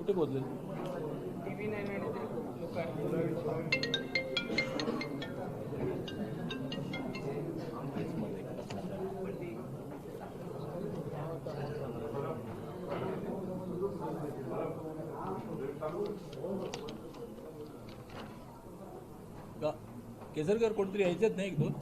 कुठे पोहोचले? TV9 आणि ते लोक आहेत. का केसरकर कोणतरी यायच्यात नाही एक दोन?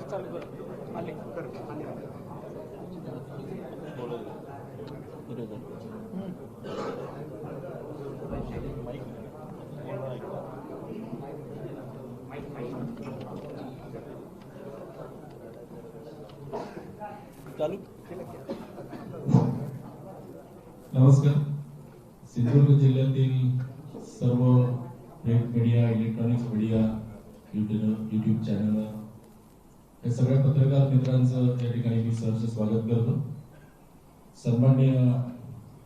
चालू कर आले चालू. नमस्कार. सिंधुदुर्ग जिल्ह्यातील सर्व print media, electronics media, YouTube channel या सगळ्या पत्रकार मित्रांचं या ठिकाणी मी सहर्ष स्वागत करतो. सन्माननीय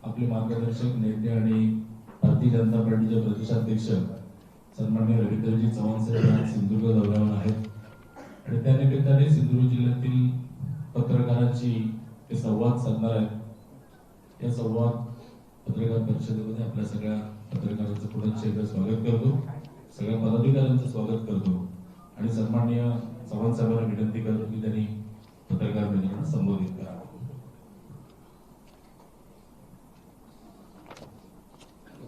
आपले मार्गदर्शक नेते आणि भारतीय जनता पार्टीचे प्रदेशाध्यक्ष सन्माननीय रवींद्रजी चव्हाण साहेब आज सिंधुदुर्ग दौऱ्यावर आहेत आणि त्या निमित्ताने सिंधुदुर्ग जिल्ह्यातील पत्रकारांची ते संवाद साधणार आहेत. या संवाद पत्रकार परिषदेमध्ये आपल्या सगळ्या पत्रकारांचं पुनश्च एकदा स्वागत करतो, सगळ्या पदाधिकाऱ्यांचं स्वागत करतो आणि सन्माननीय चव्हाण साहेबांना विनंती करतो की त्यांनी पत्रकार मित्रांना संबोधित करा.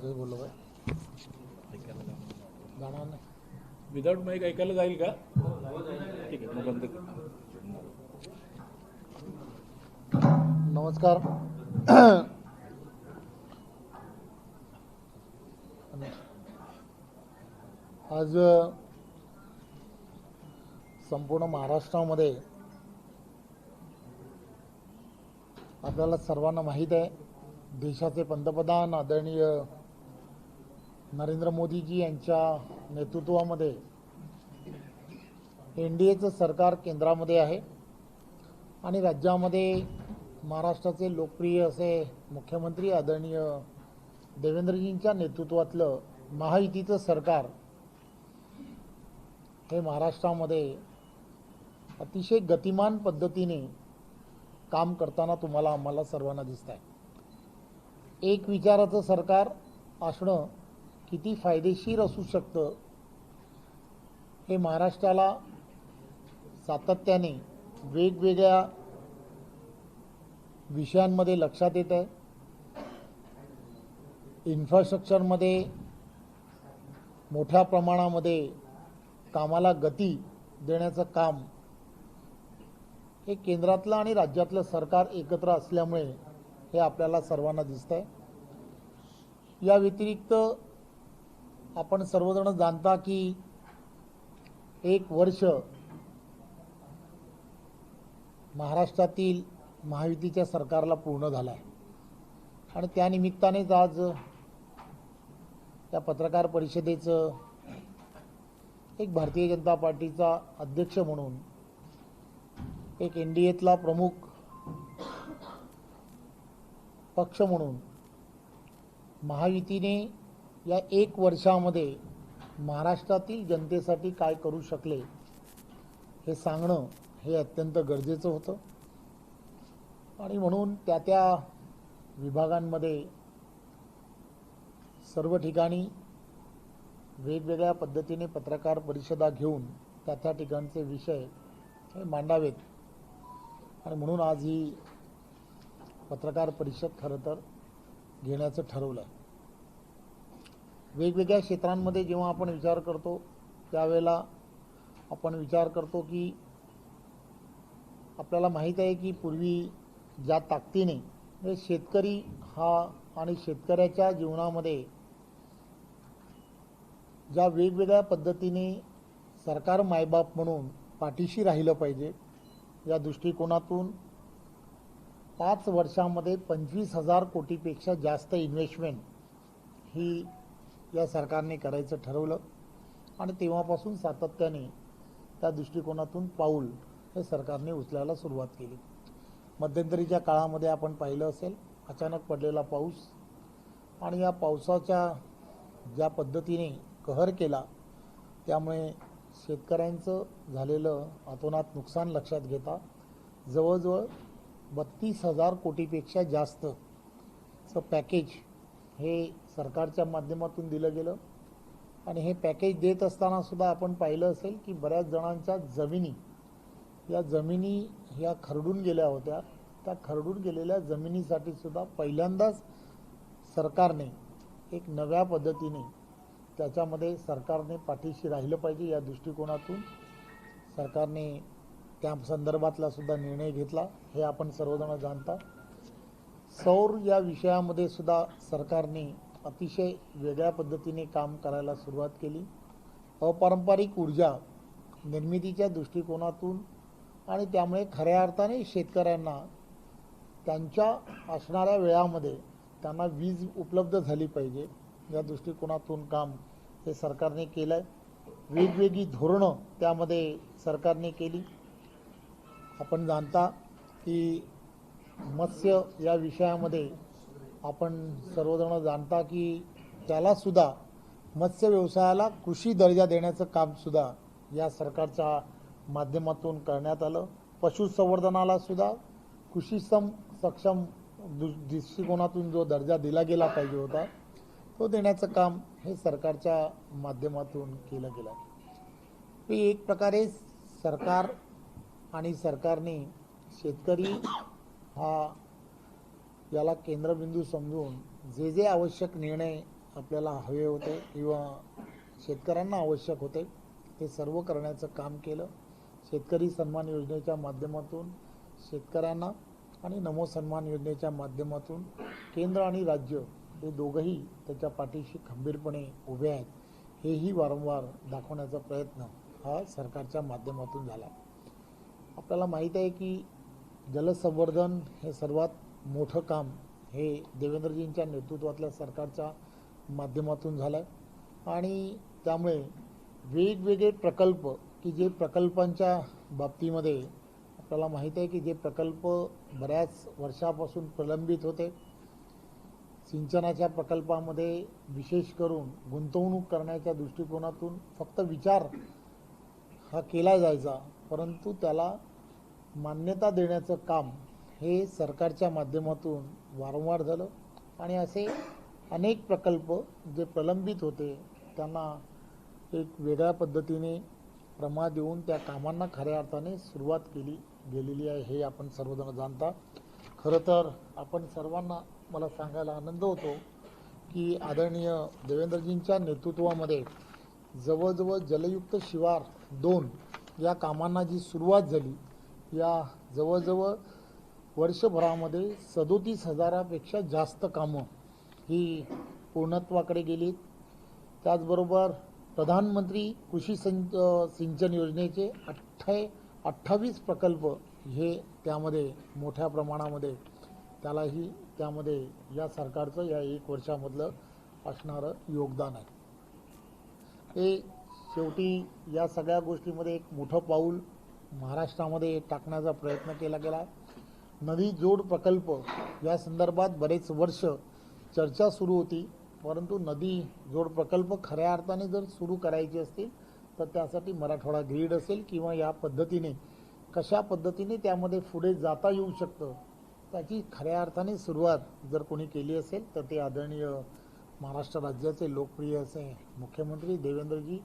बोललो गाणं नाही विदाउट माईक ऐकायला जाईल का? ठीक आहे, मग बंद कर. नमस्कार. आज संपूर्ण महाराष्ट्रामध्ये आपल्याला सर्वांना माहीत आहे, देशाचे पंतप्रधान आदरणीय नरेंद्र मोदीजी यांच्या नेतृत्वामध्ये NDAचं सरकार केंद्रामध्ये आहे आणि राज्यामध्ये महाराष्ट्राचे लोकप्रिय असे मुख्यमंत्री आदरणीय देवेंद्रजींच्या नेतृत्वातलं महायुतीचं सरकार हे महाराष्ट्रामध्ये अतिशय गतिमान पद्धतीने काम करताना तुम्हाला आम्हाला सर्वांना दिसत आहे. एक विचाराचं सरकार असणं किती फायदेशीर असू शकतं हे महाराष्ट्राला सातत्याने वेगवेगळ्या विषयांमध्ये लक्षात येत आहे. इन्फ्रास्ट्रक्चरमध्ये मोठ्या प्रमाणामध्ये कामाला गती देण्याचं काम हे केंद्रातलं आणि राज्यातलं सरकार एकत्र असल्यामुळे हे आपल्याला सर्वांना दिसतंय. या व्यतिरिक्त आपण सर्वजण जाणता की 1 वर्ष महाराष्ट्रातील महायुतीच्या सरकारला पूर्ण झाला आहे आणि त्यानिमित्तानेच आज या पत्रकार परिषदेचं एक भारतीय जनता पार्टीचा अध्यक्ष म्हणून, एक NDAतला प्रमुख पक्ष म्हणून महायुतीने या 1 वर्षामध्ये महाराष्ट्रातील जनतेसाठी काय करू शकले हे सांगणं हे अत्यंत गरजेचं होतं आणि म्हणून त्या विभागांमध्ये सर्व ठिकाणी वेगवेगळ्या पद्धतीने पत्रकार परिषदा घेऊन त्या ठिकाणचे विषय हे मांडावेत आणि म्हणून आज ही पत्रकार परिषद खरं तर घेण्याचं ठरवलं आहे. वेगवेगळ्या क्षेत्रांमध्ये जेव्हा आपण विचार करतो त्यावेळेला आपण विचार करतो की आपल्याला माहीत आहे की पूर्वी ज्या ताकदीने म्हणजे शेतकरी हा आणि शेतकऱ्याच्या जीवनामध्ये ज्या वेगवेगळ्या पद्धतीने सरकार मायबाप म्हणून पाठीशी राहिलं पाहिजे या दृष्टिकोनातून 5 वर्षामध्ये 25,000 कोटीपेक्षा जास्त इन्व्हेस्टमेंट ही या सरकारने करायचं ठरवलं आणि तेव्हापासून सातत्याने त्या दृष्टिकोनातून पाऊल हे सरकारने उचलायला सुरुवात केली. मध्यंतरीच्या काळामध्ये आपण पाहिलं असेल अचानक पडलेला पाऊस आणि या पावसाच्या ज्या पद्धतीने कहर केला त्यामुळे शेतकऱ्यांचं झालेलं अतोनात नुकसान लक्षात घेता जवळजवळ 32,000 कोटीपेक्षा जास्तचं पॅकेज हे सरकारच्या माध्यमातून दिलं गेलं. आणि हे पॅकेज देत असताना सुद्धा आपण पाहिलं असेल की बऱ्याच जणांच्या जमिनी ह्या खरडून गेल्या होत्या. त्या खरडून गेलेल्या जमिनीसाठी सुद्धा पहिल्यांदाच सरकारने एक नव्या पद्धतीने त्याच्यामध्ये सरकारने पाठीशी राहिलं पाहिजे या दृष्टिकोनातून सरकारने त्या संदर्भातला सुद्धा निर्णय घेतला, हे आपण सर्वजण जाणता. सौर या विषयामध्ये सुद्धा सरकारने अतिशय वेगळ्या पद्धतीने काम करायला सुरुवात केली. अपारंपरिक ऊर्जा निर्मितीच्या दृष्टिकोनातून आणि त्यामुळे खऱ्या अर्थाने शेतकऱ्यांना त्यांच्या असणाऱ्या वेळामध्ये त्यांना वीज उपलब्ध झाली पाहिजे या दृष्टिकोनातून काम हे सरकारने केलं आहे. वेगवेगळी धोरणं त्यामध्ये सरकारने केली. आपण जाणता की मत्स्य या विषयामध्ये आपण सर्वजण जाणता की त्यालासुद्धा मत्स्य व्यवसायाला कृषी दर्जा देण्याचं कामसुद्धा या सरकारच्या माध्यमातून करण्यात आलं. पशुसंवर्धनाला सुद्धा कृषी सक्षम दृष्टिकोनातून जो दर्जा दिला गेला पाहिजे होता तो देण्याचं काम हे सरकारच्या माध्यमातून केलं गेलं. एक प्रकारे सरकार आणि सरकारने शेतकरी हा याला केंद्रबिंदू समजून जे जे आवश्यक निर्णय आपल्याला हवे होते किंवा शेतकऱ्यांना आवश्यक होते ते सर्व करण्याचं काम केलं. शेतकरी सन्मान योजनेच्या माध्यमातून शेतकऱ्यांना आणि नमो सन्मान योजनेच्या माध्यमातून केंद्र आणि राज्य हे दोघंही त्याच्या पाठीशी खंबीरपणे उभे आहेत हेही वारंवार दाखवण्याचा प्रयत्न हा सरकारच्या माध्यमातून झाला. आपल्याला माहीत आहे की जलसंवर्धन हे सर्वात मोठं काम हे देवेंद्रजींच्या नेतृत्वातल्या सरकारच्या माध्यमातून झालं आहे. आणि त्यामुळे वेगवेगळे प्रकल्प की जे प्रकल्पांच्या बाबतीमध्ये आपल्याला माहीत आहे की जे प्रकल्प बऱ्याच वर्षापासून प्रलंबित होते. सिंचनाच्या प्रकल्पामध्ये विशेष करून गुंतवणूक करण्याच्या दृष्टिकोनातून फक्त विचार हा केला जायचा, परंतु त्याला मान्यता देण्याचं काम हे सरकारच्या माध्यमातून वारंवार झालं. आणि असे अनेक प्रकल्प जे प्रलंबित होते त्यांना एक वेगळ्या पद्धतीने प्रमा देऊन त्या कामांना खऱ्या अर्थाने सुरुवात केली गेलेली आहे हे आपण सर्वजण जाणता. खरं तर आपण सर्वांना मला सांगायला आनंद होतो की आदरणीय देवेंद्रजींच्या नेतृत्वामध्ये जवळजवळ जलयुक्त शिवार 2 या कामांना जी सुरुवात झाली या जवळजवळ वर्षभरामध्ये 37,000पेक्षा जास्त कामं ही पूर्णत्वाकडे गेली. त्याचबरोबर प्रधानमंत्री कृषी सिंचन योजनेचे 28 प्रकल्प हे त्यामध्ये मोठ्या प्रमाणामध्ये त्यामध्ये या सरकारचं या 1 वर्षामधलं असणारं योगदान आहे. हे शेवटी या सगळ्या गोष्टीमध्ये एक मोठं पाऊल महाराष्ट्रामध्ये टाकण्याचा प्रयत्न केला गेला. नदी जोड प्रकल्प या संदर्भात बरेच वर्ष चर्चा सुरू होती, परंतु नदी जोड प्रकल्प खऱ्या अर्थाने जर सुरू करायचे असतील तर त्यासाठी मराठवाडा ग्रीड असेल किंवा या पद्धतीने कशा पद्धतीने त्यामध्ये पुढे जाता येऊ शकतं त्याची खऱ्या अर्थाने सुरुवात जर कोणी केली असेल तर ते आदरणीय महाराष्ट्र राज्याचे लोकप्रिय असे मुख्यमंत्री देवेंद्रजी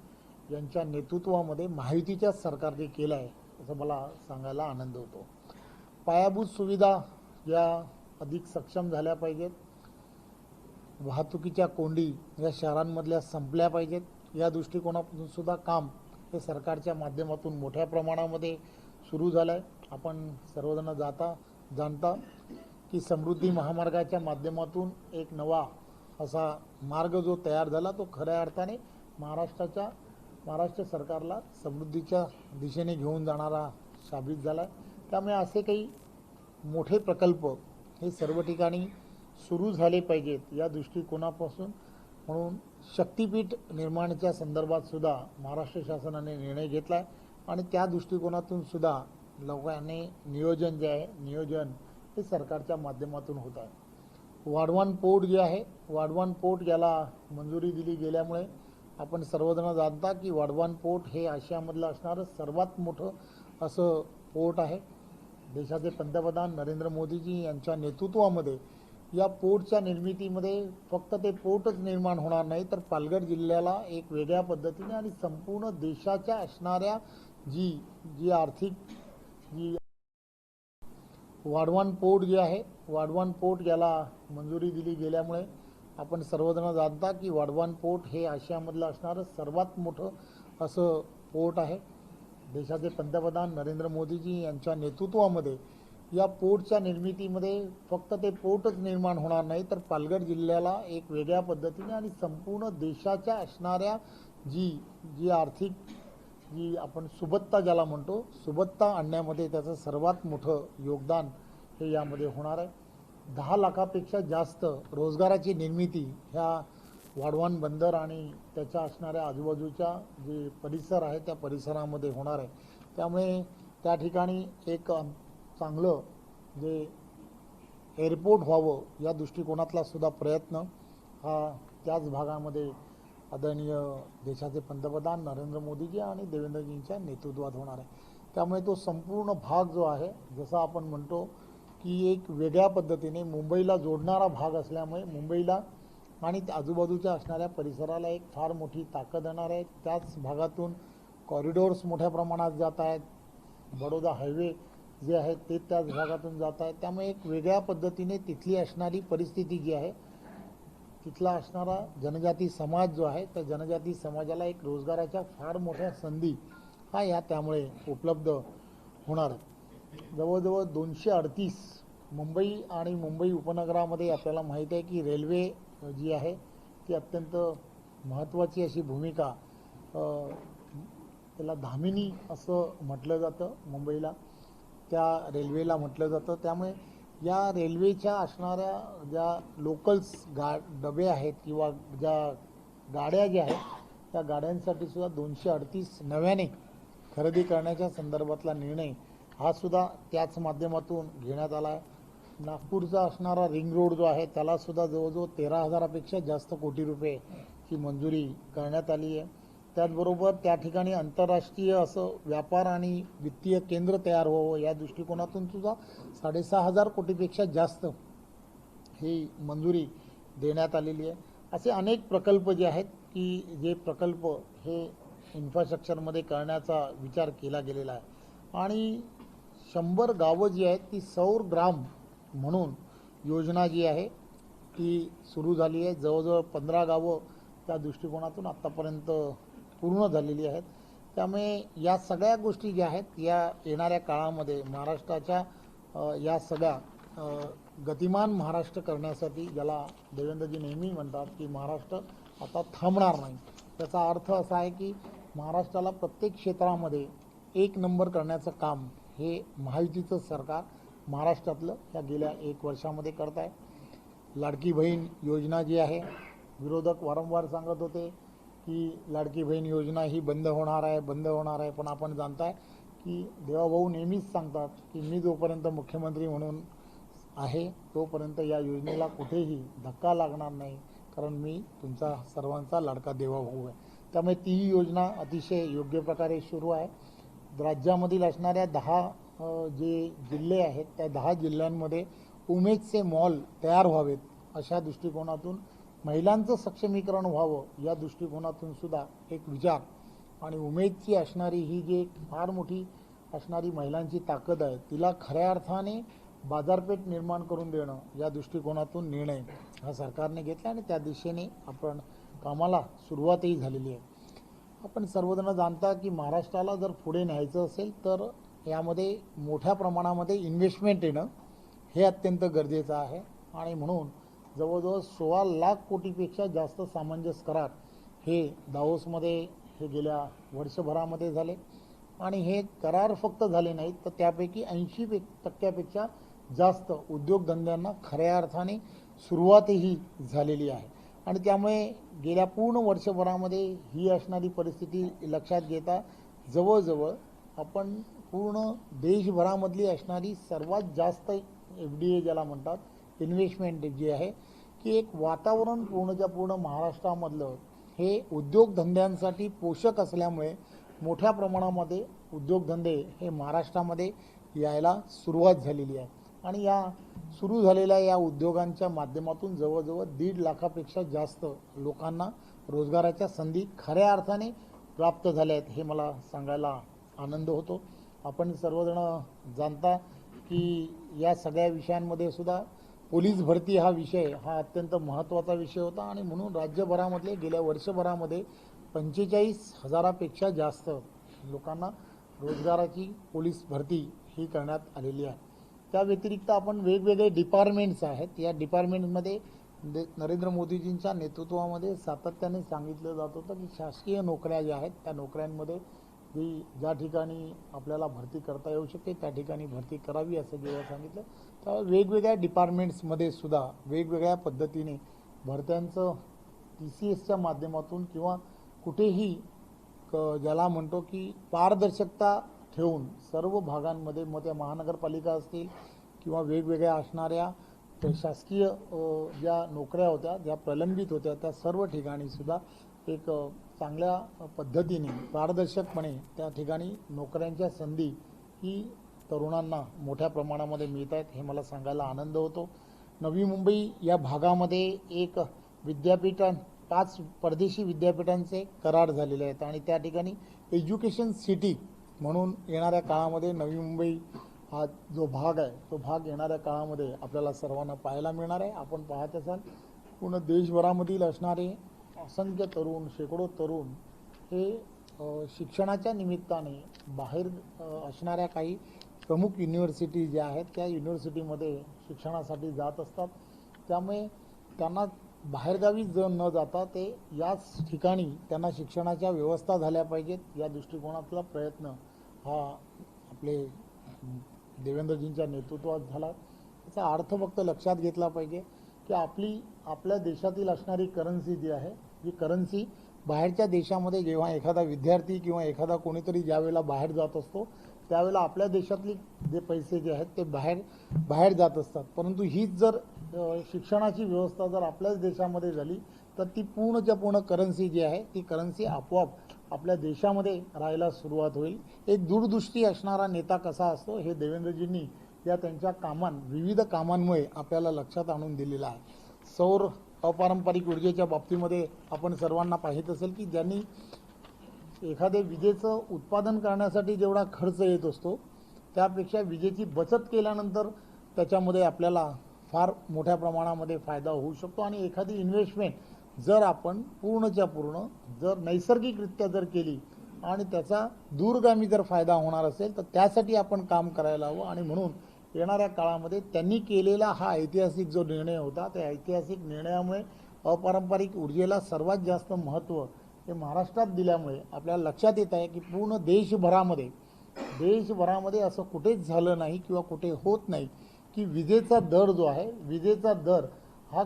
यांच्या नेतृत्वामध्ये महायुतीच्या सरकारने केलं आहे असं मला सांगायला आनंद होतो. पायाभूत सुविधा या अधिक सक्षम झाल्या पाहिजेत. वाहतुकीच्या कोंडी या शहरांमधल्या संपल्या पाहिजेत. या दृष्टिकोनातून सुद्धा काम हे सरकारच्या माध्यमातून मोठ्या प्रमाणामध्ये सुरू झालं आहे. आपण सर्वजण जाणता की समृद्धी महामार्गाच्या माध्यमातून एक नवा असा मार्ग जो तयार झाला तो खऱ्या अर्थाने महाराष्ट्र सरकारला समृद्धीच्या दिशेने घेऊन जाणारा साबित झाला आहे. त्यामुळे असे काही मोठे प्रकल्प हे सर्व ठिकाणी सुरू झाले पाहिजेत या दृष्टिकोनापासून म्हणून शक्तीपीठ निर्माणाच्या संदर्भात सुद्धा महाराष्ट्र शासनाने निर्णय घेतला आहे आणि त्या दृष्टिकोनातून सुद्धा लोकांनी नियोजन जे आहे नियोजन हे सरकारच्या माध्यमातून होत आहे। वाढवण पोर्ट जे आहे वाढवण पोर्ट याला मंजुरी दिली गेल्यामुळे आपण सर्वजण जाणता की वाढवण पोर्ट हे आशियामधलं असणारं सर्वात मोठं असं पोर्ट आहे। देशाचे पंतप्रधान नरेंद्र मोदीजी यांच्या नेतृत्वामध्ये या पोर्टच्या निर्मितीमध्ये फक्त ते पोर्टच निर्माण होणार नाही तर पालघर जिल्ह्याला एक वेगळ्या पद्धतीने आणि संपूर्ण देशाच्या असणाऱ्या जी आर्थिक जी वाढवण पोर्ट जे आहे वाढवण पोर्ट याला मंजुरी दिली गेल्यामुळे आपण सर्वजण जाणता की वाढवण पोर्ट हे आशियामधलं असणारं सर्वात मोठं असं पोर्ट आहे। देशाचे पंतप्रधान नरेंद्र मोदीजी यांच्या नेतृत्वामध्ये या पोर्टच्या निर्मितीमध्ये फक्त ते पोर्टच निर्माण होणार नाही तर पालघर जिल्ह्याला एक वेगळ्या पद्धतीने आणि संपूर्ण देशाच्या असणाऱ्या जी आर्थिक जी आपण सुबत्ता ज्याला म्हणतो सुबत्ता आणण्यामध्ये त्याचं सर्वात मोठं योगदान हे यामध्ये होणार आहे। 10 लाखापेक्षा जास्त रोजगाराची निर्मिती ह्या वाढवण बंदर आणि त्याच्या असणाऱ्या आजूबाजूच्या जे परिसर आहे त्या परिसरामध्ये होणार आहे। त्यामुळे त्या ठिकाणी एक चांगलं जे एअरपोर्ट व्हावं या दृष्टिकोनातला सुद्धा प्रयत्न हा त्याच भागामध्ये आदरणीय देशाचे पंतप्रधान नरेंद्र मोदीजी आणि देवेंद्रजींच्या नेतृत्वात होणार आहे। त्यामुळे तो संपूर्ण भाग जो आहे जसा आपण म्हणतो की एक वेगळ्या पद्धतीने मुंबईला जोडणारा भाग असल्यामुळे मुंबईला आणि आजूबाजूच्या असणाऱ्या परिसराला एक फार मोठी ताकद येणार आहे। त्याच भागातून कॉरिडॉर्स मोठ्या प्रमाणात जात आहेत। बडोदा हायवे जे आहे ते त्याच भागातून जात आहे। त्यामुळे एक वेगळ्या पद्धतीने तिथली असणारी परिस्थिती जी आहे तिथला असणारा जनजाती समाज जो आहे त्या जनजाती समाजाला एक रोजगाराच्या फार मोठ्या संधी हा या त्यामुळे उपलब्ध होणार आहे। जवळजवळ 238 मुंबई आणि मुंबई उपनगरामध्ये आपल्याला माहीत आहे की रेल्वे जी आहे ती अत्यंत महत्त्वाची अशी भूमिका त्याला धामिनी असं म्हटलं जातं मुंबईला त्या रेल्वेला म्हटलं जातं। त्यामुळे या रेल्वेच्या असणाऱ्या ज्या लोकल्स डबे आहेत किंवा ज्या गाड्या ज्या आहेत त्या गाड्यांसाठी सुद्धा 238 नव्याने खरेदी करण्याच्या संदर्भातला निर्णय हा सुद्धा त्याच माध्यमातून घेण्यात आला आहे। नागपूरचा असणारा रिंग रोड जो आहे त्याला सुद्धा जवळजवळ 13,000पेक्षा जास्त कोटी रुपये ही मंजुरी करण्यात आली आहे। त्याचबरोबर त्या ठिकाणी आंतरराष्ट्रीय असं व्यापार आणि वित्तीय केंद्र तयार व्हावं या दृष्टिकोनातून सुद्धा 6,500 कोटीपेक्षा जास्त ही मंजुरी देण्यात आलेली आहे। असे अनेक प्रकल्प जे आहेत की जे प्रकल्प हे इन्फ्रास्ट्रक्चरमध्ये करण्याचा विचार केला गेलेला आहे आणि 100 गावं जी आहेत ती सौर ग्राम म्हणून योजना जी आहे ती सुरू झाली आहे। जवळजवळ 15 गावं त्या दृष्टिकोनातून आत्तापर्यंत पूर्ण झालेली आहेत। त्यामुळे या सगळ्या गोष्टी ज्या आहेत या येणाऱ्या काळामध्ये महाराष्ट्राच्या या सगळ्या गतिमान महाराष्ट्र करण्यासाठी ज्याला देवेंद्रजी नेहमी म्हणतात की महाराष्ट्र आता थांबणार नाही। त्याचा अर्थ असा आहे की महाराष्ट्राला प्रत्येक क्षेत्रामध्ये 1 नंबर करण्याचं काम हे महायुतीचं सरकार महाराष्ट्रातलं या गेल्या 1 वर्षामध्ये करत आहे। लाडकी बहीण योजना जी आहे विरोधक वारंवार सांगत होते की लाडकी बहीण योजना ही बंद होणार आहे पण आपण जाणताय की देवाभाऊ नेहमीच सांगतात की मी जोपर्यंत मुख्यमंत्री म्हणून आहे तोपर्यंत या योजनेला कुठेही धक्का लागणार नाही कारण मी तुमचा सर्वांचा लाडका देवाभाऊ आहे। त्यामुळे ती योजना अतिशय योग्य प्रकारे सुरू आहे। राज्यामधील असणाऱ्या 10 जे जिल्हे आहेत त्या 10 जिल्ह्यांमध्ये उमेदचे मॉल तयार व्हावेत अशा दृष्टिकोनातून महिलांचं सक्षमीकरण व्हावं या दृष्टिकोनातून सुद्धा एक विचार आणि उमेदची असणारी ही जी एक फार मोठी असणारी महिलांची ताकद आहे तिला खऱ्या अर्थाने बाजारपेठ निर्माण करून देणं या दृष्टिकोनातून निर्णय हा सरकारने घेतला आणि त्या दिशेने आपण कामाला सुरुवातही झालेली आहे। आपण सर्वजण जाणता की महाराष्ट्राला जर पुढे न्यायचं असेल तर यामध्ये मोठ्या प्रमाणामध्ये इन्व्हेस्टमेंट येणं हे अत्यंत गरजेचं आहे आणि म्हणून जवळजवळ 16 लाख कोटीपेक्षा जास्त सामंजस्य करार हे दावोसमध्ये हे गेल्या वर्षभरामध्ये झाले आणि हे करार फक्त झाले नाहीत तर त्यापैकी 80% जास्त उद्योगधंद्यांना खऱ्या अर्थाने सुरुवातही झालेली आहे आणि त्यामुळे गेल्या पूर्ण वर्षभरामध्ये ही असणारी परिस्थिती लक्षात घेता जवळजवळ आपण पूर्ण देशभरामधली असणारी सर्वात जास्त FDI ज्याला म्हणतात इन्व्हेस्टमेंट जी आहे की एक वातावरण पूर्णच्या पूर्ण महाराष्ट्रामधलं हे उद्योगधंद्यांसाठी पोषक असल्यामुळे मोठ्या प्रमाणामध्ये उद्योगधंदे हे महाराष्ट्रामध्ये यायला सुरुवात झालेली आहे आणि या सुरू झालेल्या या उद्योगांच्या माध्यमातून जवळजवळ 1.5 लाखापेक्षा जास्त लोकांना रोजगाराच्या संधी खऱ्या अर्थाने प्राप्त झाल्या आहेत हे मला सांगायला आनंद होतो. आपण सर्वजण जाणता की या सगळ्या विषयांमध्ये सुद्धा पोलीस भरती हा विषय हा अत्यंत महत्त्वाचा विषय होता आणि म्हणून राज्यभरामधले गेल्या वर्षभरामध्ये 45,000पेक्षा जास्त लोकांना रोजगाराची पोलीस भरती ही करण्यात आलेली आहे. त्या व्यतिरिक्त आपण वेगवेगळे डिपार्टमेंट्स आहेत. या डिपार्टमेंटमध्ये नरेंद्र मोदीजींच्या नेतृत्वामध्ये सातत्याने सांगितलं जात होतं की शासकीय नोकऱ्या ज्या आहेत त्या नोकऱ्यांमध्ये ज्या ठिकाणी आपल्याला भरती करता येऊ शकते त्या ठिकाणी भरती करावी असं जेव्हा सांगितलं तेव्हा वेगवेगळ्या डिपार्टमेंट्समध्ये सुद्धा वेगवेगळ्या पद्धतीने भरत्यांचं TCSच्या माध्यमातून किंवा कुठेही ज्याला म्हणतो की पारदर्शकता ठेवून सर्व भागांमध्ये मग त्या महानगरपालिका असतील किंवा वेगवेगळ्या असणाऱ्या शासकीय ज्या नोकऱ्या होत्या ज्या प्रलंबित होत्या त्या सर्व ठिकाणी सुद्धा एक चांगल्या पद्धतीने पारदर्शकपणे त्या ठिकाणी नोकऱ्यांच्या संधी ही तरुणांना मोठ्या प्रमाणामध्ये मिळत आहेत हे मला सांगायला आनंद होतो. नवी मुंबई या भागामध्ये एक विद्यापीठ 5 परदेशी विद्यापीठांचे करार झालेले आहेत आणि त्या ठिकाणी एज्युकेशन सिटी म्हणून येणाऱ्या काळामध्ये नवी मुंबई हा जो भाग आहे तो भाग येणाऱ्या काळामध्ये आपल्याला सर्वांना पाहायला मिळणार आहे. आपण पाहत असाल पूर्ण देशभरामधील असणारे असंख्य तरुण शेकडो तरुण हे शिक्षणाच्या निमित्ताने बाहेर असणाऱ्या काही प्रमुख युनिव्हर्सिटी ज्या आहेत त्या युनिव्हर्सिटीमध्ये शिक्षणासाठी जात असतात. त्यामुळे त्यांना बाहेरगावी न जाता ते याच ठिकाणी त्यांना शिक्षणाच्या व्यवस्था झाल्या पाहिजेत या दृष्टिकोनातला प्रयत्न हा आपले देवेंद्रजींच्या नेतृत्वात झाला. त्याचा अर्थ फक्त लक्षात घेतला पाहिजे की आपल्या देशातील असणारी करन्सी जी आहे ही करन्सी बाहेरच्या देशामध्ये जेव्हा एखादा विद्यार्थी किंवा एखादा कोणीतरी ज्यावेळेला बाहेर जात असतो त्यावेळेला आपल्या देशातली जे पैसे जे आहेत ते बाहेर जात असतात. परंतु हीच जर शिक्षणाची व्यवस्था जर आपल्याच देशामध्ये झाली तर ती पूर्णच्या पूर्ण करन्सी जी आहे ती करन्सी आपोआप आपल्या देशामध्ये राहायला सुरुवात होईल. एक दूरदृष्टी असणारा नेता कसा असतो हे देवेंद्रजींनी या त्यांच्या विविध कामांमुळे आपल्याला लक्षात आणून दिलेलं आहे. सौर अपारंपरिक ऊर्जेच्या बाबतीमध्ये आपण सर्वांना पाहित असेल की ज्यांनी एखाद्या विजेचं उत्पादन करण्यासाठी जेवढा खर्च येत असतो त्यापेक्षा विजेची बचत केल्यानंतर त्याच्यामध्ये आपल्याला फार मोठ्या प्रमाणामध्ये फायदा होऊ शकतो आणि एखादी इन्व्हेस्टमेंट जर आपण पूर्णच्या पूर्ण जर नैसर्गिकरित्या जर केली आणि त्याचा दूरगामी जर फायदा होणार असेल तर त्यासाठी आपण काम करायला हवं. आणि म्हणून येणाऱ्या काळामध्ये त्यांनी केलेला हा ऐतिहासिक जो निर्णय होता त्या ऐतिहासिक निर्णयामुळे अपारंपरिक ऊर्जेला सर्वात जास्त महत्त्व हे महाराष्ट्रात दिल्यामुळे आपल्याला लक्षात येत आहे की पूर्ण देशभरामध्ये असं कुठेच झालं नाही किंवा कुठे होत नाही की विजेचा दर जो आहे विजेचा दर हा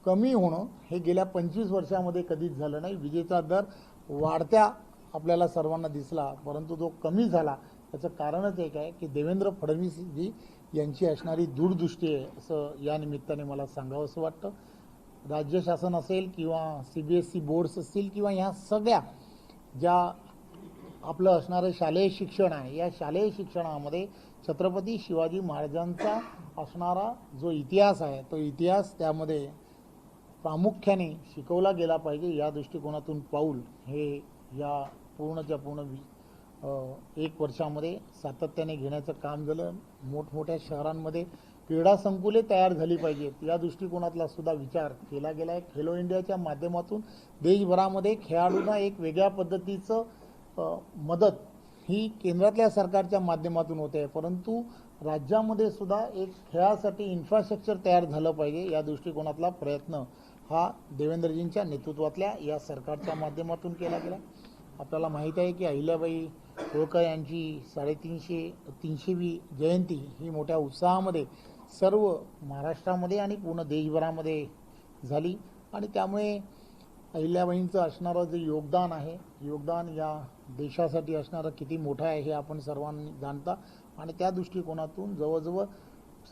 कमी होणं हे गेल्या 25 वर्षामध्ये कधीच झालं नाही. विजेचा दर वाढत्या आपल्याला सर्वांना दिसला परंतु जो कमी झाला त्याचं कारणच एक आहे की देवेंद्र फडणवीसजी यांची असणारी दूरदृष्टी आहे असं या निमित्ताने मला सांगावं असं वाटतं. राज्य शासन असेल किंवा CBSE बोर्ड्स असतील किंवा ह्या सगळ्या ज्या आपलं असणारं शालेय शिक्षण आहे या शालेय शिक्षणामध्ये छत्रपती शिवाजी महाराजांचा असणारा जो इतिहास आहे तो इतिहास त्यामध्ये प्रामुख्याने शिकवला गेला पाहिजे. या दृष्टिकोनातून पाऊल हे या पूर्णच्या पूर्ण 1 वर्षामध्ये सातत्याने घेण्याचं काम झालं. मोठमोठ्या शहरांमध्ये क्रीडा संकुले तयार झाली पाहिजेत या दृष्टिकोनातला सुद्धा विचार केला गेला आहे. खेलो इंडियाच्या माध्यमातून देशभरामध्ये खेळाडूंना एक वेगळ्या पद्धतीचं मदत ही केंद्रातल्या सरकारच्या माध्यमातून होते आहे परंतु राज्यामध्ये सुद्धा एक खेळासाठी इन्फ्रास्ट्रक्चर तयार झालं पाहिजे या दृष्टिकोनातला प्रयत्न हा देवेंद्रजींच्या नेतृत्वातल्या या सरकारच्या माध्यमातून केला गेला. आपल्याला माहीत आहे की अहिल्याबाई होळकर यांची 350वी जयंती ही मोठ्या उत्साहामध्ये सर्व महाराष्ट्रामध्ये आणि पूर्ण देशभरामध्ये झाली आणि त्यामुळे अहिल्याबाईंचं असणारं जे योगदान आहे, योगदान या देशासाठी असणारं किती मोठं आहे हे आपण सर्वांनी जाणता आणि त्या दृष्टिकोनातून जवळजवळ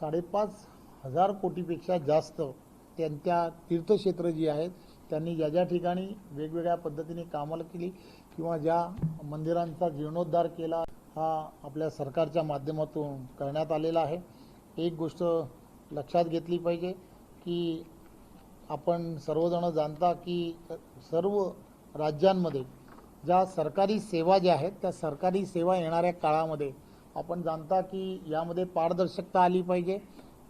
5,500 कोटीपेक्षा जास्त त्यांच्या तीर्थक्षेत्र जी आहेत त्यांनी ज्या ज्या ठिकाणी वेगवेगळ्या पद्धतीने कामाला केली किंवा ज्या मंदिरांचा जीर्णोद्धार केला हा आपल्या सरकारच्या माध्यमातून करण्यात आलेला आहे. एक गोष्ट लक्षात घेतली पाहिजे की आपण सर्वजण जाणता की सर्व राज्यांमध्ये ज्या सरकारी सेवा ज्या आहेत त्या सरकारी सेवा येणाऱ्या काळामध्ये आपण जाणता की यामध्ये पारदर्शकता आली पाहिजे.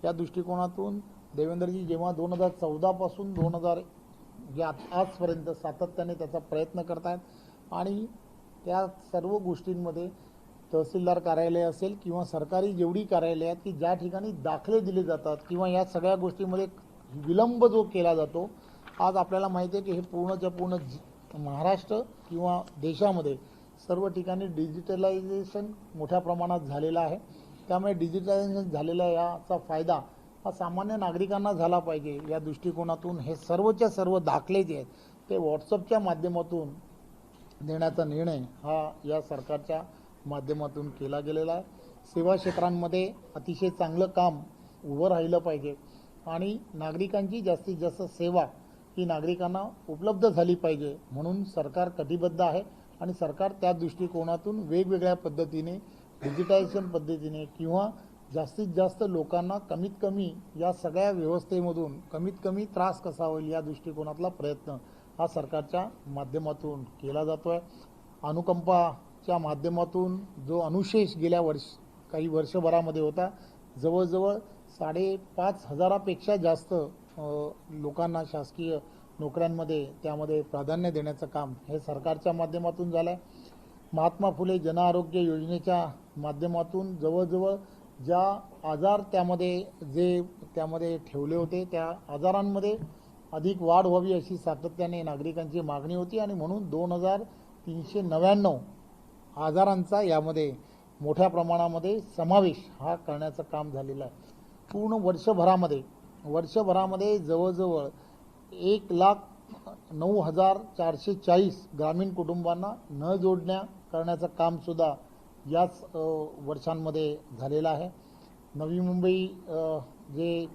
या दृष्टिकोनातून देवेंद्रजी जेव्हा 2014 पासून 2000 या आजपर्यंत सातत्याने त्याचा प्रयत्न करत आहेत आणि त्या सर्व गोष्टींमध्ये तहसीलदार कार्यालय असेल किंवा सरकारी जेवढी कार्यालय आहेत की ज्या ठिकाणी दाखले दिले जातात किंवा या सगळ्या गोष्टींमध्ये विलंब जो केला जातो, आज आपल्याला माहिती आहे की हे पूर्णच्या पूर्ण महाराष्ट्र किंवा देशामध्ये सर्व ठिकाणी डिजिटलायझेशन मोठ्या प्रमाणात झालेलं आहे. त्यामुळे डिजिटलायझेशन झालेला याचा फायदा हा सामान्य नागरिकांना झाला पाहिजे. या दृष्टिकोनातून हे सर्वच्या सर्व दाखले जे आहेत ते व्हॉट्सअपच्या माध्यमातून देण्याचा निर्णय हा या सरकारच्या माध्यमातून केला गेलेला आहे. सेवा क्षेत्रांमध्ये अतिशय चांगलं काम उभं राहिलं पाहिजे आणि नागरिकांची जास्तीत जास्त सेवा ही नागरिकांना उपलब्ध झाली पाहिजे म्हणून सरकार कटिबद्ध आहे आणि सरकार त्या दृष्टिकोनातून वेगवेगळ्या पद्धतीने डिजिटायझेशन पद्धतीने किंवा जास्तीत जास्त लोकांना कमीत कमी या सगळ्या व्यवस्थेमधून कमीत कमी त्रास कसा होईल या दृष्टिकोनातला प्रयत्न हा सरकारच्या माध्यमातून केला जातो आहे. अनुकंपाच्या माध्यमातून जो अनुशेष गेल्या काही वर्षभरामध्ये होता, जवळजवळ 5,500पेक्षा जास्त लोकांना शासकीय नोकऱ्यांमध्ये त्यामध्ये प्राधान्य देण्याचं काम हे सरकारच्या माध्यमातून झालं आहे. महात्मा फुले जनआरोग्य योजनेच्या माध्यमातून जवळजवळ ज्या आजार त्यामध्ये ठेवले होते त्या आजारांमध्ये अधिक वाढ व्हावी अशी सातत्याने नागरिकांची मागणी होती आणि म्हणून 2,399 आजारांचा यामध्ये मोठ्या प्रमाणामध्ये समावेश हा करण्याचं काम झालेलं आहे. पूर्ण वर्षभरामध्ये जवळजवळ 1,09,440 ग्रामीण कुटुंबांना न जोडण्या करण्याचं कामसुद्धा याच वर्षांमध्ये झालेलं आहे. नवी मुंबई जे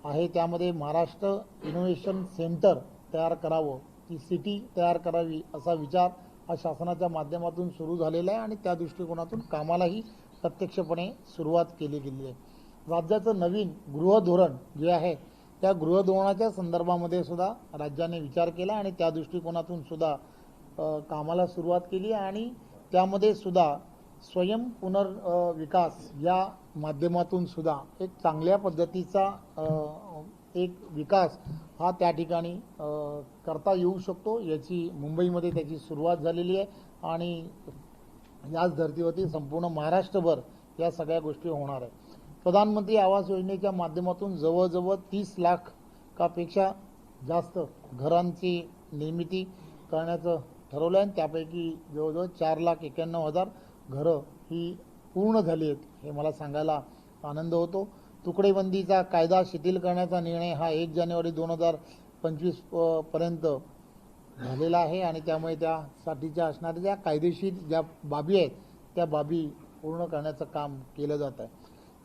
आहे त्यामध्ये महाराष्ट्र इनोव्हेशन सेंटर तयार करावं, ती सिटी तयार करावी असा विचार हा शासनाच्या माध्यमातून सुरू झालेला आहे आणि त्या दृष्टिकोनातून कामालाही प्रत्यक्षपणे सुरुवात केली गेली आहे. राज्याचं नवीन गृहधोरण जे आहे त्या गृहधोरणाच्या संदर्भामध्ये सुद्धा राज्याने विचार केला आणि त्या दृष्टिकोनातून सुद्धा कामाला सुरुवात केली आणि त्यामध्ये सुद्धा स्वयं पुनर्विकास या माध्यमातून सुद्धा एक चांगल्या पद्धतीचा एक विकास हा त्या ठिकाणी करता येऊ शकतो याची मुंबईमध्ये त्याची सुरुवात झालेली आहे आणि याच धर्तीवरती संपूर्ण महाराष्ट्रभर या सगळ्या गोष्टी होणार आहेत. प्रधानमंत्री आवास योजनेच्या माध्यमातून जवळजवळ 30 लाखापेक्षा जास्त घरांची निर्मिती करण्याचं ठरवलं आहे आणि त्यापैकी जवळजवळ 4,91,000 घरं ही पूर्ण झाली आहेत हे मला सांगायला आनंद होतो. तुकडेबंदीचा कायदा शिथिल करण्याचा निर्णय हा 1 जानेवारी 2025 पर्यंत झालेला आहे आणि त्यामुळे त्यासाठीच्या असणाऱ्या ज्या कायदेशीर ज्या बाबी आहेत त्या बाबी पूर्ण करण्याचं काम केलं जात आहे.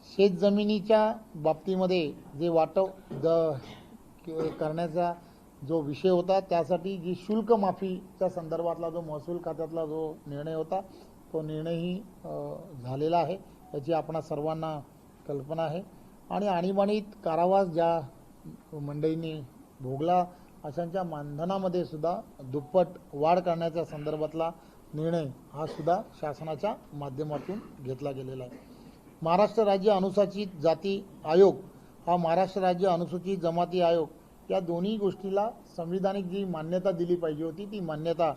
शेतजमिनीच्या बाबतीमध्ये जे वाटप करण्याचा जो विषय होता त्यासाठी जी शुल्क माफीच्या संदर्भातला जो महसूल खात्यातला जो निर्णय होता तो निर्णयही झालेला आहे याची आपणा सर्वांना कल्पना आहे. आणि आणीबाणीत कारावास ज्या मंडळींनी भोगला अशांच्या मानधनामध्ये सुद्धा दुप्पट वाढ करण्याच्या संदर्भातला निर्णय हा सुद्धा शासनाच्या माध्यमातून घेतला गेलेला आहे. महाराष्ट्र राज्य अनुसूचित जाती आयोग हा महाराष्ट्र राज्य अनुसूचित जमाती आयोग या दोन्ही गोष्टीला संविधानिक जी मान्यता दिली पाहिजे होती ती मान्यता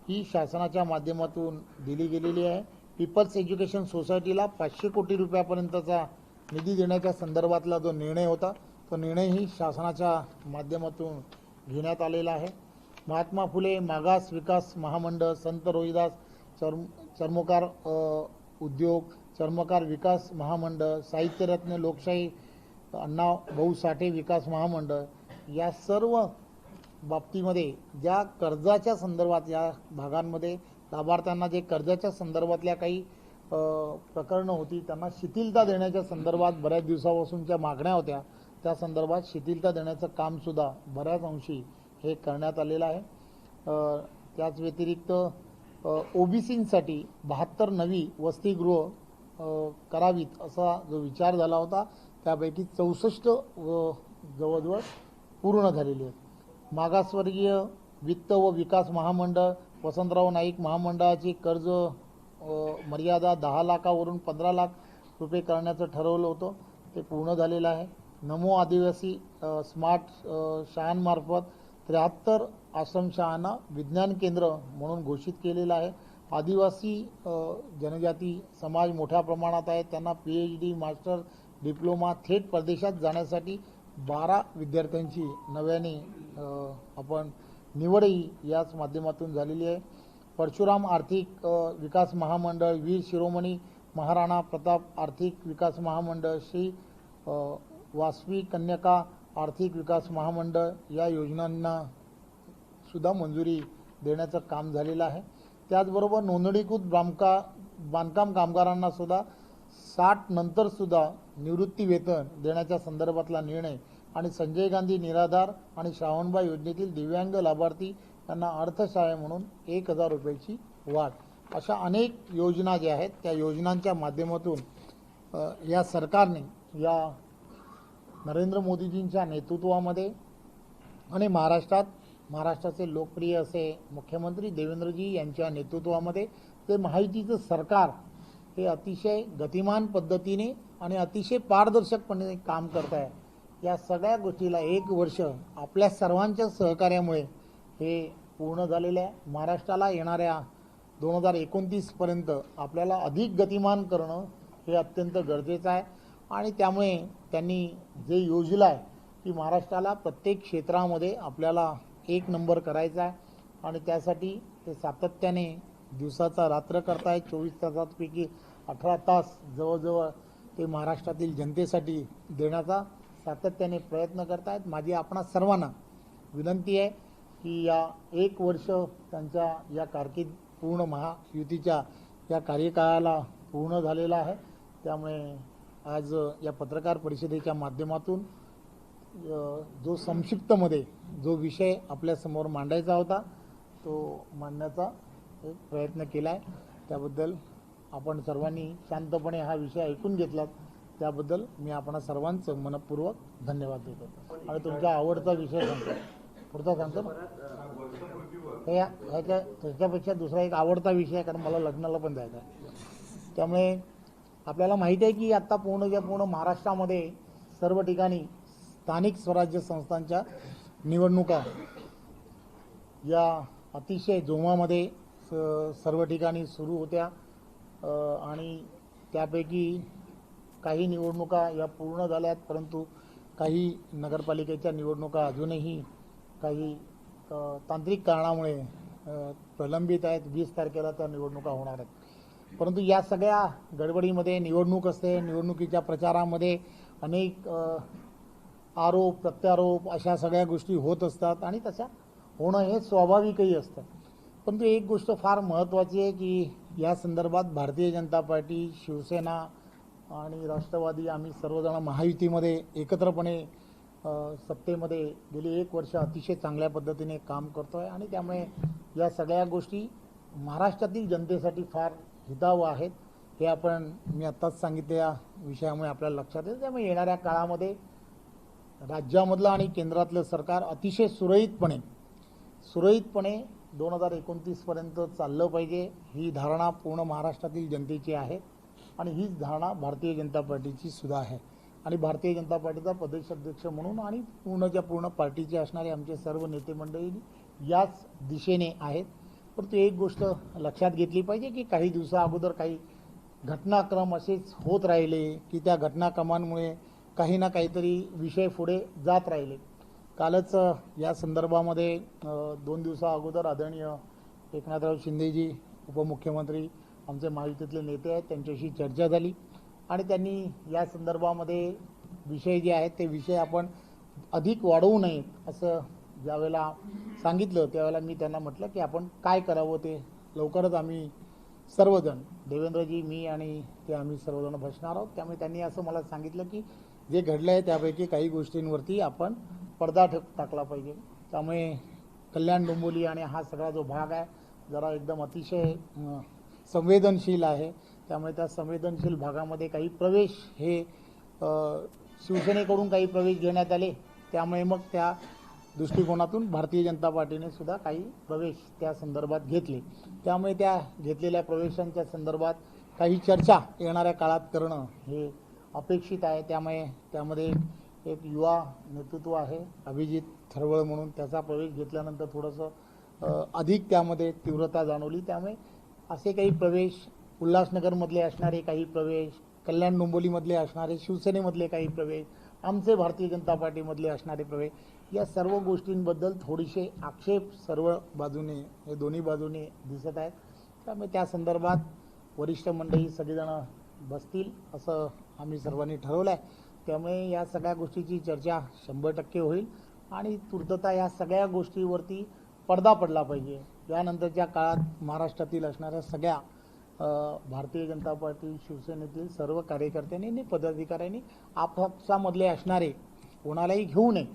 ही शासनाच्या माध्यमातून दिली गेलेली आहे. पीपल्स एज्युकेशन सोसायटीला 500 कोटी रुपयापर्यंतचा निधी देण्याच्या संदर्भातला जो निर्णय होता तो निर्णयही शासनाच्या माध्यमातून घेण्यात आलेला आहे. महात्मा फुले मागास विकास महामंडळ, संत रोहिदास चर्मकार उद्योग, चर्मकार विकास महामंडळ, साहित्यरत्न लोकशाही अण्णा भाऊ साठे विकास महामंडळ या सर्व बाबतीमध्ये ज्या कर्जाच्या संदर्भात या भागांमध्ये लाभार्थ्यांना जे कर्जाच्या संदर्भातल्या काही प्रकरणं होती त्यांना शिथिलता देण्याच्या संदर्भात बऱ्याच दिवसापासूनच्या मागण्या होत्या, त्या संदर्भात शिथिलता देण्याचं कामसुद्धा बऱ्याच अंशी हे करण्यात आलेलं आहे. त्याच व्यतिरिक्त ओबीसींसाठी 72 नवी वसतिगृह करावीत असा जो विचार झाला होता त्यापैकी 64 जवळजवळ पूर्ण झालेली आहेत. मागासवर्गीय वित्त व विकास महामंडळ वसंतराव नाईक महामंडळाची कर्ज मर्यादा 10 लाखावरून 15 लाख रुपये करण्याचं ठरवलं होतं, ते पूर्ण झालेलं आहे. नमो आदिवासी स्मार्ट शाळांमार्फत 73 आश्रमशाळांना विज्ञान केंद्र म्हणून घोषित केलेलं आहे. आदिवासी जनजाती समाज मोठ्या प्रमाणात आहे, त्यांना PhD मास्टर डिप्लोमा थेट परदेशात जाण्यासाठी 12 विद्यार्थ्यांची नव्याने आपण निवडही याच माध्यमातून झालेली आहे. परशुराम आर्थिक विकास महामंडळ, वीर शिरोमणी महाराणा प्रताप आर्थिक विकास महामंडळ, श्री वासवी कन्यका आर्थिक विकास महामंडळ या योजनांना सुद्धा मंजुरी देण्याचं काम झालेलं आहे. त्याचबरोबर नोंदणीकृत बांधकाम कामगारांना सुद्धा 60 नंतर सुद्धा निवृत्ती वेतन देण्याच्या संदर्भातला निर्णय आणि संजय गांधी निराधार आणि श्रावणबाळ योजनेतील दिव्यांग लाभार्थी यांना अर्थसहाय्य म्हणून 1000 रुपयाची वाढ, अशा अनेक योजना ज्या आहेत त्या योजनांच्या माध्यमातून या सरकारने या नरेंद्र मोदीजींच्या नेतृत्वामध्ये आणि महाराष्ट्राचे लोकप्रिय असे मुख्यमंत्री देवेंद्रजी यांच्या नेतृत्वामध्ये ते महायुतीचं सरकार हे अतिशय गतिमान पद्धतीने आणि अतिशय पारदर्शकपणे काम करत आहे. या सगळ्या गोष्टीला 1 वर्ष आपल्या सर्वांच्या सहकार्यामुळे हे पूर्ण झालेलं आहे. महाराष्ट्राला येणाऱ्या 2029 पर्यंत आपल्याला अधिक गतिमान करणं हे अत्यंत गरजेचं आहे आणि त्यामुळे त्यांनी जे योजलं आहे की महाराष्ट्राला प्रत्येक क्षेत्रामध्ये आपल्याला 1 नंबर करायचा आहे आणि त्यासाठी ते सातत्याने दिवसाचा रात्र करतायत. 24 तासांपैकी 18 तास जवळजवळ ते महाराष्ट्रातील जनतेसाठी देण्याचा सातत्याने प्रयत्न करतायत. माझी आपणा सर्वांना विनंती आहे की या 1 वर्ष त्यांच्या या कारकीर्द पूर्ण महायुतीच्या या कार्यकाळाला पूर्ण झालेला आहे. त्यामुळे आज या पत्रकार परिषदेच्या माध्यमातून जो संक्षिप्तमध्ये जो विषय आपल्यासमोर मांडायचा होता तो मांडण्याचा एक प्रयत्न केला आहे. त्याबद्दल आपण सर्वांनी शांतपणे हा विषय ऐकून घेतलात त्याबद्दल मी आपण सर्वांचं मनपूर्वक धन्यवाद देतो. आणि तुमचा आवडता विषय सांगतो, पुढचा सांगतो त्याच्यापेक्षा दुसरा एक आवडता विषय आहे, कारण मला लग्नाला पण जायचं आहे. त्यामुळे आपल्याला माहिती आहे की आत्ता पूर्ण महाराष्ट्रामध्ये सर्व ठिकाणी स्थानिक स्वराज्य संस्थांच्या निवडणुका या अतिशय जोमामध्ये सर्व ठिकाणी सुरू होत्या आणि त्यापैकी काही निवडणुका या पूर्ण झाल्यात, परंतु काही नगरपालिकेच्या निवडणुका अजूनही काही तांत्रिक कारणामुळे प्रलंबित आहेत. 20 तारखेला त्या निवडणुका होणार आहेत. परंतु या सगळ्या गडबडीमध्ये निवडणूक असते, निवडणुकीच्या प्रचारामध्ये अनेक आरोप प्रत्यारोप अशा सगळ्या गोष्टी होत असतात आणि तशा होणं हे स्वाभाविकही असतं. परंतु एक गोष्ट फार महत्त्वाची आहे की या संदर्भात भारतीय जनता पार्टी, शिवसेना आणि राष्ट्रवादी आम्ही सर्वजण महायुतीमध्ये एकत्रपणे सत्तेमध्ये गेली 1 वर्ष अतिशय चांगल्या पद्धतीने काम करतो आहे आणि त्यामुळे या सगळ्या गोष्टी महाराष्ट्रातील जनतेसाठी फार हितावह आहेत. हे मी आत्ताच सांगितलेल्या विषयामुळे आपल्याला लक्षात येतं. त्यामुळे येणाऱ्या काळामध्ये राज्यामधलं आणि केंद्रातलं सरकार अतिशय सुरळीतपणे 2029 पर्यंत चाललं पाहिजे, ही धारणा पूर्ण महाराष्ट्रातील जनतेची आहे आणि हीच धारणा भारतीय जनता पार्टीची सुद्धा आहे. आणि भारतीय जनता पार्टीचा प्रदेशाध्यक्ष म्हणून आणि पूर्ण पार्टीचे असणारे आमचे सर्व नेते मंडळी याच दिशेने आहेत. परंतु एक गोष्ट लक्षात घेतली पाहिजे की काही दिवसा अगोदर काही घटनाक्रम असेच होत राहिले की त्या घटनाक्रमांमुळे काही ना काहीतरी विषय पुढे जात राहिले. कालच या संदर्भामध्ये 2 दिवसा अगोदर आदरणीय एकनाथराव शिंदेजी उपमुख्यमंत्री आमचे महायुतीतले नेते आहेत त्यांच्याशी चर्चा झाली आणि त्यांनी या संदर्भामध्ये विषय जे आहेत ते विषय आपण अधिक वाढवू नयेत असं ज्यावेळेला सांगितलं त्यावेळेला मी त्यांना म्हटलं की आपण काय करावं ते लवकरच आम्ही सर्वजण देवेंद्रजी मी आणि ते आम्ही सर्वजण बसणार आहोत. त्यामुळे त्यांनी असं मला सांगितलं की जे घडलं आहे त्यापैकी काही गोष्टींवरती आपण पडदा टाकला पाहिजे. त्यामुळे कल्याण डोंबिवली आणि हा सगळा जो भाग आहे जरा एकदम अतिशय संवेदनशील आहे. त्यामुळे त्या संवेदनशील भागामध्ये काही प्रवेश हे शिवसेनेकडून काही प्रवेश घेण्यात आले. त्यामुळे मग त्या दृष्टिकोनातून भारतीय जनता पार्टीने सुद्धा काही प्रवेश त्या संदर्भात घेतले. त्यामुळे त्या घेतलेल्या प्रवेशांच्या संदर्भात काही चर्चा येणाऱ्या काळात करणं हे अपेक्षित आहे. त्यामुळे त्यामध्ये एक युवा नेतृत्व आहे अभिजित थरवळ म्हणून, त्याचा प्रवेश घेतल्यानंतर थोडंसं अधिक त्यामध्ये तीव्रता जाणवली. त्यामुळे असे काही प्रवेश उल्हासनगरमधले असणारे काही प्रवेश, कल्याण डोंबिवलीमधले असणारे शिवसेनेमधले काही प्रवेश, आमचे भारतीय जनता पार्टीमधले असणारे प्रवेश, या सर्व गोष्टींबद्दल थोडीसे आक्षेप सर्व बाजूने हे दोन्ही बाजूने दिसत आहेत. त्यामुळे त्या संदर्भात वरिष्ठ मंडळी सगळेजण बसतील असं आम्ही सर्वांनी ठरवलं आहे. त्यामुळे या सगळ्या गोष्टीची चर्चा 100% होईल आणि तूर्तता या सगळ्या गोष्टीवरती पडदा पडला पाहिजे. यानंतरच्या काळात महाराष्ट्रातील असणाऱ्या सगळ्या भारतीय जनता पार्टी शिवसेनेतील सर्व कार्यकर्त्यांनी आणि पदाधिकाऱ्यांनी आपापसामधले असणारे कोणालाही घेऊ नये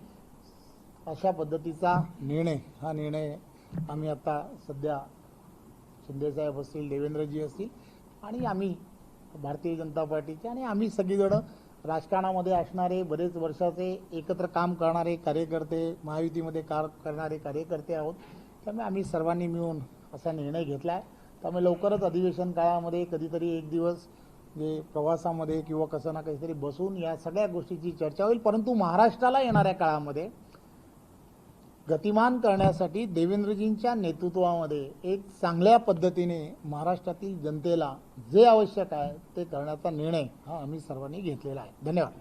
अशा पद्धतीचा हा निर्णय आम्ही आता सध्या शिंदेसाहेब असतील, देवेंद्रजी असतील आणि आम्ही भारतीय जनता पार्टीचे आणि आम्ही सगळीजण राजकारणामध्ये असणारे बरेच वर्षाचे एकत्र काम करणारे कार्यकर्ते, महायुतीमध्ये करणारे कार्यकर्ते आहोत. त्यामुळे आम्ही सर्वांनी मिळून असा निर्णय घेतला आहे. त्यामुळे लवकरच अधिवेशन काळामध्ये कधीतरी एक दिवस जे प्रवासामध्ये किंवा कसं ना काहीतरी बसून या सगळ्या गोष्टीची चर्चा होईल. परंतु महाराष्ट्राला येणाऱ्या काळामध्ये गतिमान करण्यासाठी देवेंद्रजींच्या नेतृत्वामध्ये एक चांगल्या पद्धतीने महाराष्ट्रातील जनतेला जे आवश्यक आहे ते करण्याचा निर्णय हा आम्ही सर्वांनी घेतलेला आहे. धन्यवाद.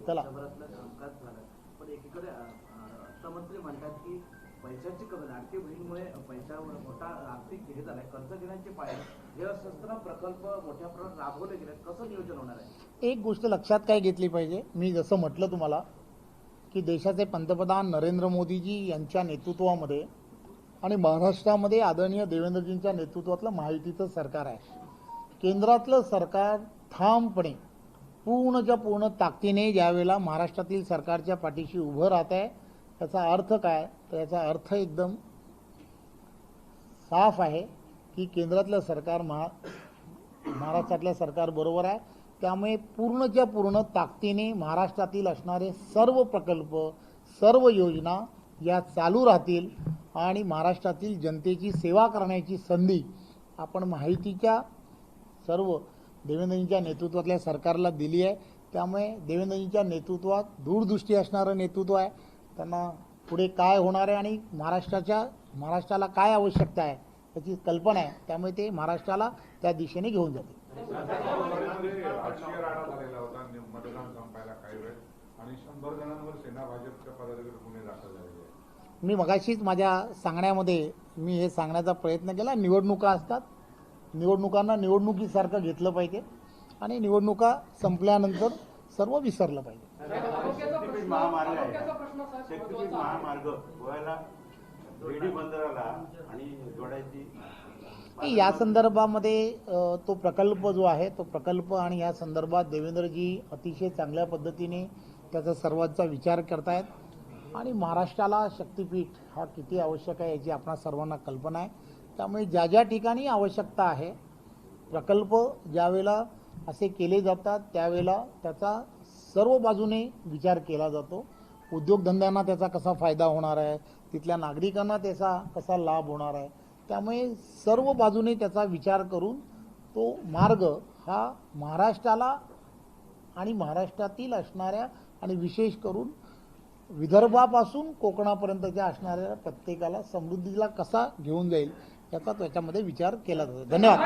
चला. पण एकीकडे अर्थमंत्री म्हणतात की पैशाची कमी, लाडकी बहीणमुळे पैशावर मोठा आर्थिक हे झालाय, कर्ज घेण्याचे पाय हे असताना प्रकल्प मोठ्या प्रमाणात राबवले गेले, कसं नियोजन होणार आहे? एक गोष्ट लक्षात काय घेतली पाहिजे, मी जसं म्हटलं तुम्हाला की देशाचे पंतप्रधान नरेंद्र मोदीजी यांच्या नेतृत्वामध्ये आणि महाराष्ट्रामध्ये आदरणीय देवेंद्रजींच्या नेतृत्वातलं महायुतीचं सरकार आहे. केंद्रातलं सरकार ठामपणे पूर्णच्या पूर्ण ताकदीने ज्यावेळेला महाराष्ट्रातील सरकारच्या पाठीशी उभं राहत आहे. त्याचा अर्थ काय, तर याचा अर्थ एकदम साफ आहे की केंद्रातलं सरकार महाराष्ट्रातल्या सरकार बरोबर आहे. त्यामुळे पूर्णच्या पूर्ण ताकदीने महाराष्ट्रातील असणारे सर्व प्रकल्प, सर्व योजना या चालू राहतील आणि महाराष्ट्रातील जनतेची सेवा करण्याची संधी आपण महायुतीच्या सर्व देवेंद्रजींच्या नेतृत्वातल्या सरकारला दिली आहे. त्यामुळे देवेंद्रजींच्या नेतृत्वात दूरदृष्टी असणारं नेतृत्व आहे. त्यांना पुढे काय होणार आहे आणि महाराष्ट्राला काय आवश्यकता आहे याची कल्पना आहे. त्यामुळे ते महाराष्ट्राला त्या दिशेने घेऊन जातील. राजकीय राडा झालेला होता मतदान संपायला काही वेळ आणि 100 जणांवर सेना भाजपच्या पदाधिकारी गुन्हे दाखल झालेले आहेत. मी मगाशीच माझ्या सांगण्यामध्ये मी हे सांगण्याचा प्रयत्न केला. निवडणुका असतात, निवडणुकांना निवडणुकीसारखं घेतलं पाहिजे आणि निवडणुका संपल्यानंतर सर्व विसरलं पाहिजे. शक्तीपीठ महामार्ग आहे, शक्तीपीठ महामार्ग गोव्याला रेडी बंदराला आणि जोडायची या संदर्भामध्ये तो प्रकल्प जो आहे तो प्रकल्प आणि या संदर्भात देवेंद्रजी अतिशय चांगल्या पद्धतीने त्याचा सर्वांचा विचार करतायत आणि महाराष्ट्राला शक्तीपीठ हा किती आवश्यक आहे याची आपणा सर्वांना कल्पना आहे. त्यामुळे ज्या ज्या ठिकाणी आवश्यकता आहे प्रकल्प ज्यावेळेला असे केले जातात त्यावेळेला त्याचा सर्व बाजूने विचार केला जातो. उद्योगधंद्यांना त्याचा कसा फायदा होणार आहे, तिथल्या नागरिकांना त्याचा कसा लाभ होणार आहे. त्यामुळे सर्व बाजूने त्याचा विचार करून तो मार्ग हा महाराष्ट्राला आणि महाराष्ट्रातील असणाऱ्या आणि विशेष करून विदर्भापासून कोकणापर्यंतच्या असणाऱ्या प्रत्येकाला समृद्धीला कसा घेऊन जाईल याचा त्याच्यामध्ये विचार केला जातो. धन्यवाद.